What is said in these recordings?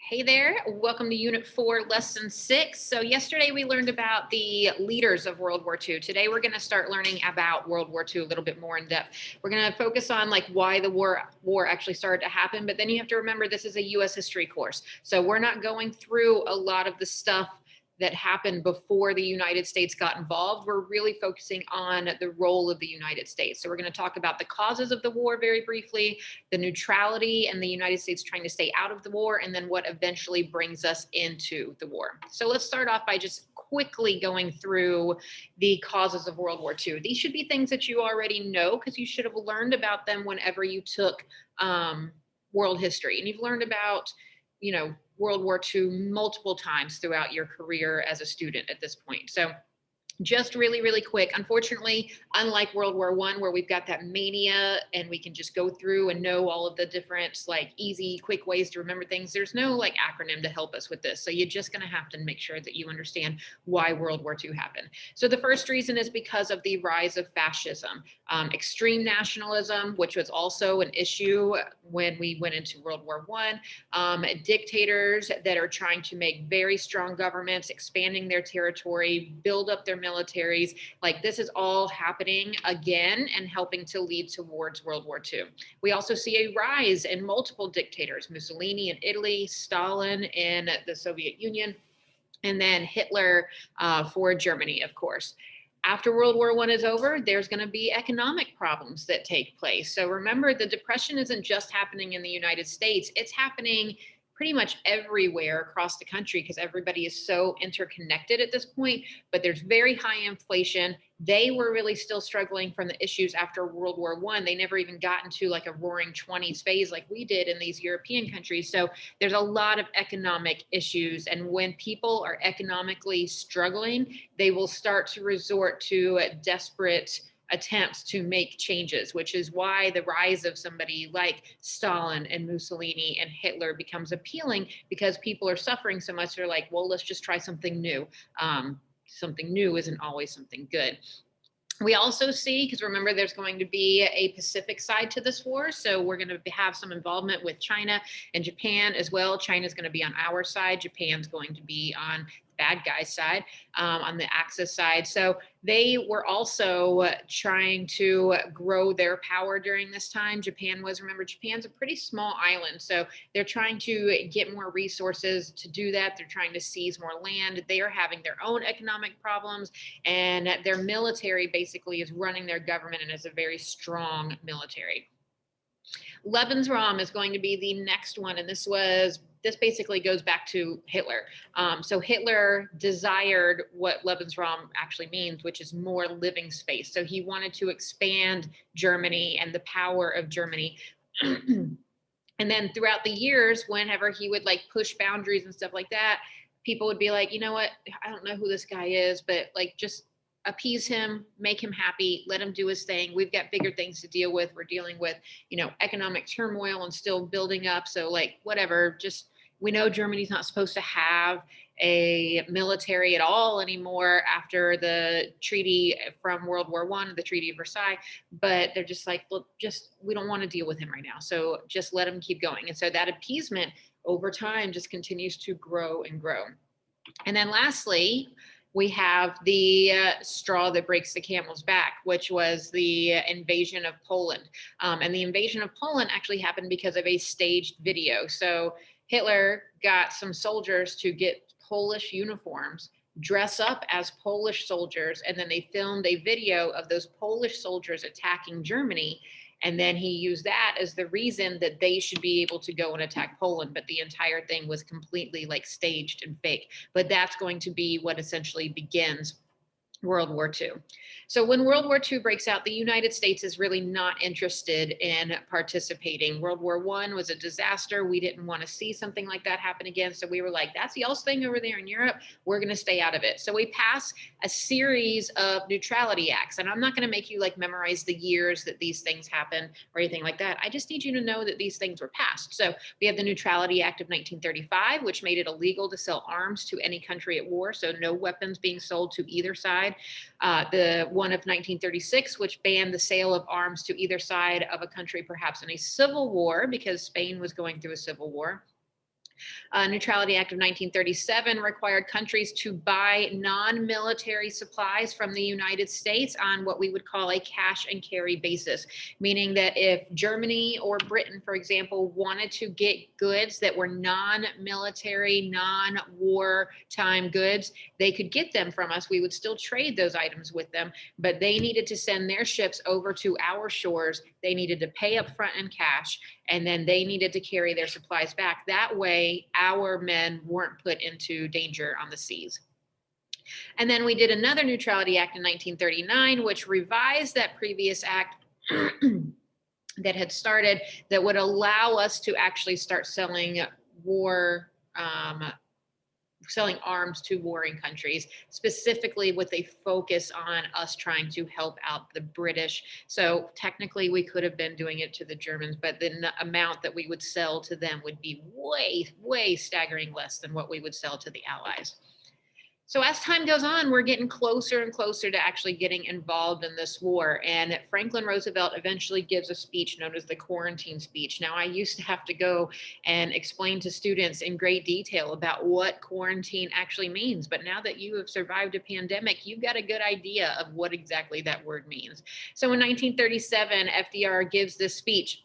Hey there, welcome to Unit 4, Lesson 6. So yesterday we learned about the leaders of World War II. Today we're going to start learning about World War II a little bit more in depth. We're going to focus on like why the war actually started to happen, but then you have to remember this is a U.S. history course. So we're not going through a lot of the stuff that happened before the United States got involved. We're really focusing on the role of the United States. So we're going to talk about the causes of the war very briefly, the neutrality and the United States trying to stay out of the war, and then what eventually brings us into the war. So let's start off by just quickly going through the causes of World War II. These should be things that you already know because you should have learned about them whenever you took world history. And you've learned about, World War II multiple times throughout your career as a student at this point. So just really, really quick. Unfortunately, unlike World War I, where we've got that mania and we can just go through and know all of the different like easy, quick ways to remember things, there's no like acronym to help us with this. So you're just going to have to make sure that you understand why World War II happened. So the first reason is because of the rise of fascism, extreme nationalism, which was also an issue when we went into World War I, dictators that are trying to make very strong governments, expanding their territory, build up their militaries. Like this is all happening again and helping to lead towards World War II. We also see a rise in multiple dictators, Mussolini in Italy, Stalin in the Soviet Union, and then Hitler for Germany, of course. After World War I is over, there's going to be economic problems that take place. So remember, the Depression isn't just happening in the United States, it's happening pretty much everywhere across the country because everybody is so interconnected at this point, but there's very high inflation. They were really still struggling from the issues after World War I. They never even got into like a roaring 20s phase like we did in these European countries. So there's a lot of economic issues. And when people are economically struggling, they will start to resort to desperate attempts to make changes, which is why the rise of somebody like Stalin and Mussolini and Hitler becomes appealing because people are suffering so much. They're like, well, let's just try something new. Something new isn't always something good. We also see, because remember, there's going to be a Pacific side to this war. So we're going to have some involvement with China and Japan as well. China's going to be on our side. Japan's going to be on bad guys side, on the Axis side. So they were also trying to grow their power during this time. Japan was, remember, Japan's a pretty small island. So they're trying to get more resources to do that. They're trying to seize more land. They are having their own economic problems, and their military basically is running their government and is a very strong military. Lebensraum is going to be the next one, and this basically goes back to Hitler. So Hitler desired what Lebensraum actually means, which is more living space. So he wanted to expand Germany and the power of Germany. And then throughout the years, whenever he would like push boundaries and stuff like that, people would be like, you know what, I don't know who this guy is, but like just appease him, make him happy, let him do his thing. We've got bigger things to deal with. We're dealing with, economic turmoil and still building up. So like, whatever, just, we know Germany's not supposed to have a military at all anymore after the treaty from World War I, the Treaty of Versailles, but they're just like, look, we don't want to deal with him right now. So just let him keep going. And so that appeasement over time just continues to grow and grow. And then lastly, we have the straw that breaks the camel's back, which was the invasion of Poland. And the invasion of Poland actually happened because of a staged video. So Hitler got some soldiers to get Polish uniforms, dress up as Polish soldiers, and then they filmed a video of those Polish soldiers attacking Germany. And then he used that as the reason that they should be able to go and attack Poland. But the entire thing was completely like staged and fake. But that's going to be what essentially begins World War II. So when World War II breaks out, the United States is really not interested in participating. World War I was a disaster. We didn't want to see something like that happen again. So we were like, that's y'all's thing over there in Europe. We're going to stay out of it. So we pass a series of neutrality acts. And I'm not going to make you like memorize the years that these things happen or anything like that. I just need you to know that these things were passed. So we have the Neutrality Act of 1935, which made it illegal to sell arms to any country at war. So no weapons being sold to either side. The one of 1936, which banned the sale of arms to either side of a country, perhaps in a civil war, because Spain was going through a civil war. Neutrality Act of 1937 required countries to buy non-military supplies from the United States on what we would call a cash and carry basis, meaning that if Germany or Britain, for example, wanted to get goods that were non-military, non-war time goods, they could get them from us. We would still trade those items with them, but they needed to send their ships over to our shores. They needed to pay up front in cash, and then they needed to carry their supplies back. That way, our men weren't put into danger on the seas. And then we did another Neutrality Act in 1939, which revised that previous act that had started, that would allow us to actually start selling selling arms to warring countries, specifically with a focus on us trying to help out the British. So technically we could have been doing it to the Germans, but the amount that we would sell to them would be way, way staggering less than what we would sell to the Allies. So as time goes on, we're getting closer and closer to actually getting involved in this war. And Franklin Roosevelt eventually gives a speech known as the quarantine speech. Now, I used to have to go and explain to students in great detail about what quarantine actually means. But now that you have survived a pandemic, you've got a good idea of what exactly that word means. So in 1937, FDR gives this speech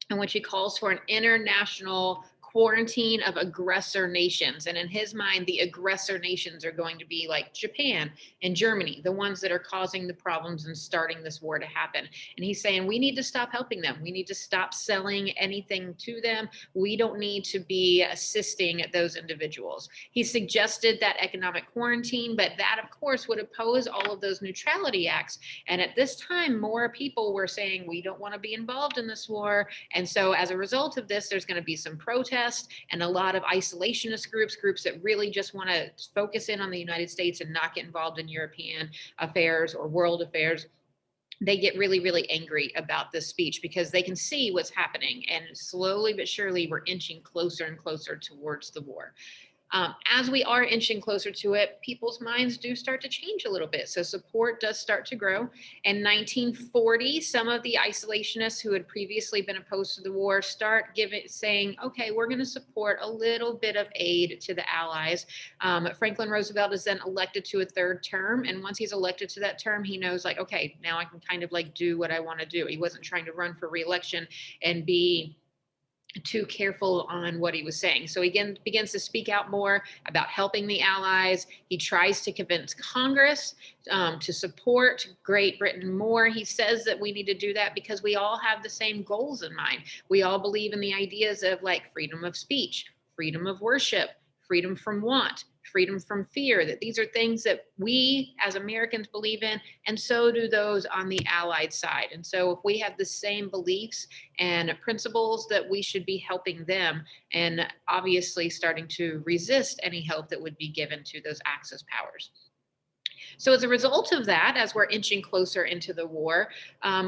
in which he calls for an international quarantine of aggressor nations. And in his mind, the aggressor nations are going to be like Japan and Germany, the ones that are causing the problems and starting this war to happen. And he's saying, we need to stop helping them. We need to stop selling anything to them. We don't need to be assisting those individuals. He suggested that economic quarantine, but that of course would oppose all of those neutrality acts. And at this time, more people were saying, we don't want to be involved in this war. And so as a result of this, there's going to be some protests and a lot of isolationist groups that really just want to focus in on the United States and not get involved in European affairs or world affairs. They get really, really angry about this speech because they can see what's happening. And slowly but surely, we're inching closer and closer towards the war. As we are inching closer to it, people's minds do start to change a little bit. So support does start to grow. In 1940, some of the isolationists who had previously been opposed to the war start saying, okay, we're going to support a little bit of aid to the Allies. Franklin Roosevelt is then elected to a third term. And once he's elected to that term, he knows like, okay, now I can kind of like do what I want to do. He wasn't trying to run for re-election and be too careful on what he was saying. So he again begins to speak out more about helping the Allies. He tries to convince Congress to support Great Britain more. He says that we need to do that because we all have the same goals in mind. We all believe in the ideas of like freedom of speech, freedom of worship, freedom from want, freedom from fear, that these are things that we as Americans believe in, and so do those on the Allied side. And so if we have the same beliefs and principles, that we should be helping them and obviously starting to resist any help that would be given to those Axis powers. So as a result of that, as we're inching closer into the war,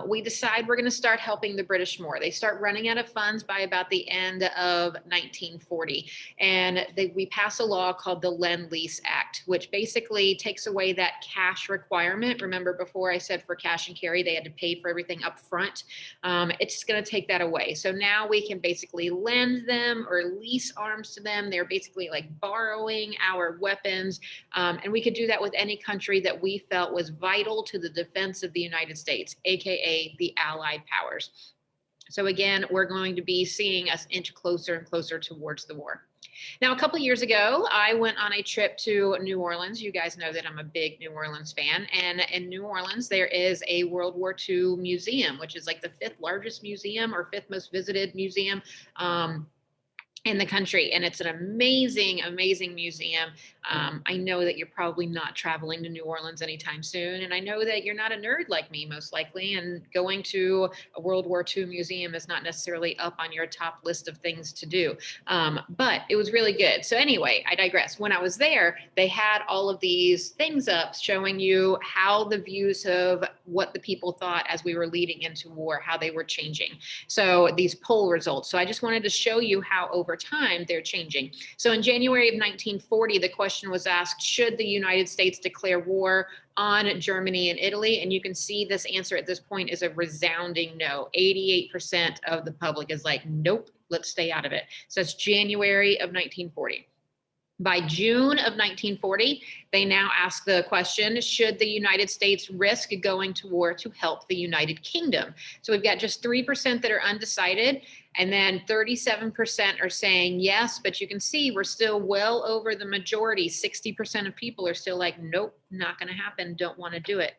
we decide we're going to start helping the British more. They start running out of funds by about the end of 1940. And we pass a law called the Lend-Lease Act, which basically takes away that cash requirement. Remember before I said for cash and carry, they had to pay for everything up front. It's going to take that away. So now we can basically lend them or lease arms to them. They're basically like borrowing our weapons. And we could do that with any country that we felt was vital to the defense of the United States, AKA the Allied powers. So again, we're going to be seeing us inch closer and closer towards the war. Now, a couple of years ago, I went on a trip to New Orleans. You guys know that I'm a big New Orleans fan. And in New Orleans, there is a World War II museum, which is like the 5th largest museum or 5th most visited museum in the country. And it's an amazing, amazing museum. I know that you're probably not traveling to New Orleans anytime soon. And I know that you're not a nerd like me, most likely. And going to a World War II museum is not necessarily up on your top list of things to do. But it was really good. So anyway, I digress. When I was there, they had all of these things up showing you how the views of what the people thought as we were leading into war, how they were changing. So these poll results. So I just wanted to show you how over time, they're changing. So in January of 1940, the question was asked, should the United States declare war on Germany and Italy? And you can see this answer at this point is a resounding no. 88% of the public is like, nope, let's stay out of it. So it's January of 1940. By June of 1940, they now ask the question, should the United States risk going to war to help the United Kingdom? So we've got just 3% that are undecided, and then 37% are saying yes, but you can see we're still well over the majority. 60% of people are still like, nope, not going to happen, don't want to do it.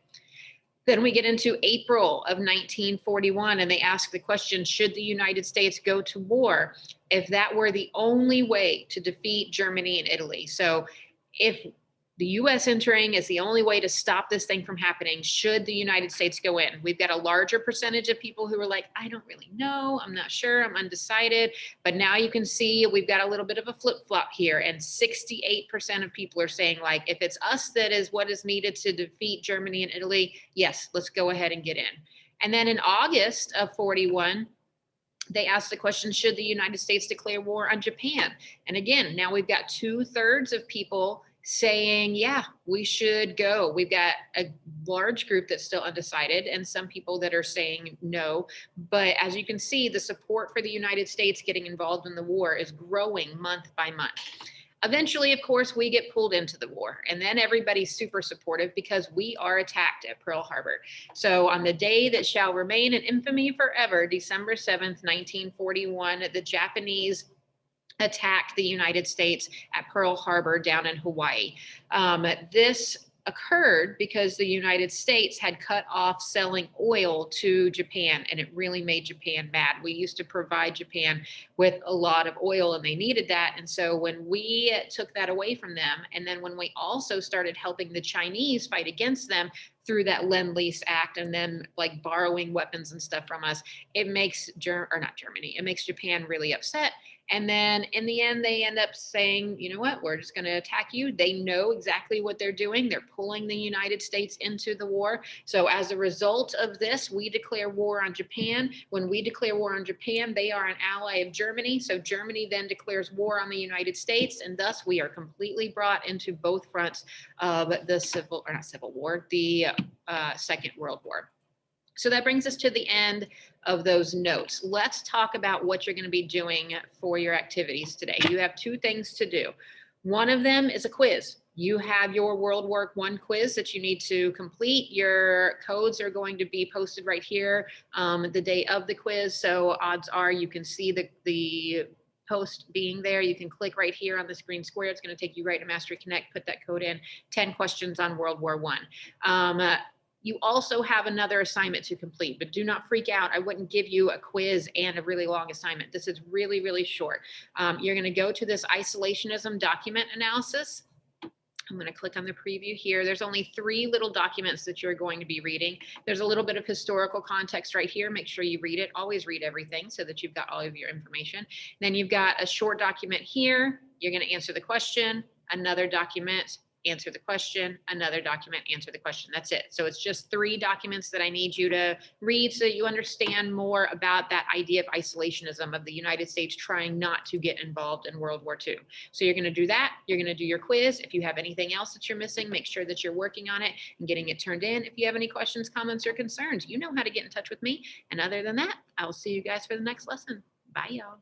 Then we get into April of 1941, and they ask the question, should the United States go to war if that were the only way to defeat Germany and Italy? So if the US entering is the only way to stop this thing from happening, should the United States go in? We've got a larger percentage of people who are like, I don't really know, I'm not sure, I'm undecided. But now you can see we've got a little bit of a flip-flop here, and 68% of people are saying, like, if it's us that is what is needed to defeat Germany and Italy, yes, let's go ahead and get in. And then in August of 41, they asked the question, should the United States declare war on Japan? And again, now we've got 2/3 of people saying, yeah, we should go. We've got a large group that's still undecided and some people that are saying no. But as you can see, the support for the United States getting involved in the war is growing month by month. Eventually, of course, we get pulled into the war, and then everybody's super supportive because we are attacked at Pearl Harbor. So on the day that shall remain in infamy forever, December 7th, 1941, the Japanese attacked the United States at Pearl Harbor down in Hawaii. This occurred because the United States had cut off selling oil to Japan, and it really made Japan mad. We used to provide Japan with a lot of oil, and they needed that. And so when we took that away from them, and then when we also started helping the Chinese fight against them through that Lend-Lease Act and then like borrowing weapons and stuff from us, it makes it makes Japan really upset. And then in the end, they end up saying, you know what, we're just going to attack you. They know exactly what they're doing. They're pulling the United States into the war. So as a result of this, we declare war on Japan. When we declare war on Japan, they are an ally of Germany. So Germany then declares war on the United States. And thus we are completely brought into both fronts of the Second World War. So that brings us to the end of those notes. Let's talk about what you're going to be doing for your activities today. You have 2 things to do. One of them is a quiz. You have your World War I quiz that you need to complete. Your codes are going to be posted right here the day of the quiz. So odds are you can see the post being there. You can click right here on the screen square. It's going to take you right to Mastery Connect, put that code in, 10 questions on World War I. You also have another assignment to complete, but do not freak out. I wouldn't give you a quiz and a really long assignment. This is really, really short. You're going to go to this isolationism document analysis. I'm going to click on the preview here. There's only 3 little documents that you're going to be reading. There's a little bit of historical context right here. Make sure you read it. Always read everything so that you've got all of your information. Then you've got a short document here. You're going to answer the question, another document, answer the question, another document, answer the question. That's it. So it's just 3 documents that I need you to read so that you understand more about that idea of isolationism, of the United States trying not to get involved in World War II. So you're going to do that. You're going to do your quiz. If you have anything else that you're missing, make sure that you're working on it and getting it turned in. If you have any questions, comments, or concerns, you know how to get in touch with me. And other than that, I will see you guys for the next lesson. Bye, y'all.